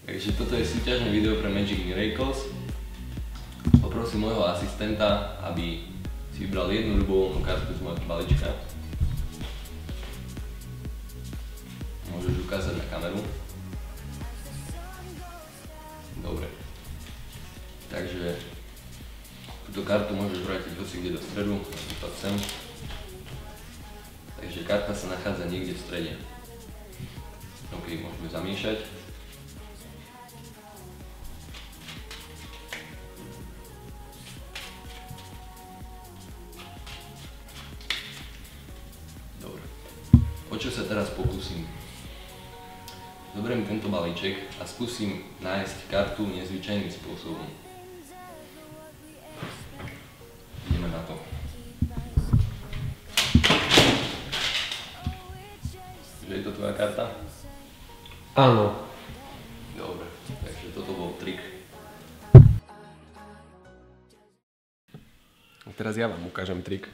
Takže toto je súťažné video pre Magic Miracles. Poprosím môjho asistenta, aby si vybral jednu ľubovoľnú kartu z môjho balíčka. Môžeš ukázať na kameru. Dobre. Takže túto kartu môžeš vrátiť hoci kde do stredu, napríklad sem. Takže karta sa nachádza niekde v strede. OK, môžeme zamiešať. Dobre. O čo sa teraz pokúsim? Zoberiem tento balíček a skúsim nájsť kartu nezvyčajným spôsobom. Ideme na to. Že je to tvoja karta? Áno. Dobre, takže toto bol trik. A teraz ja vám ukážem trik.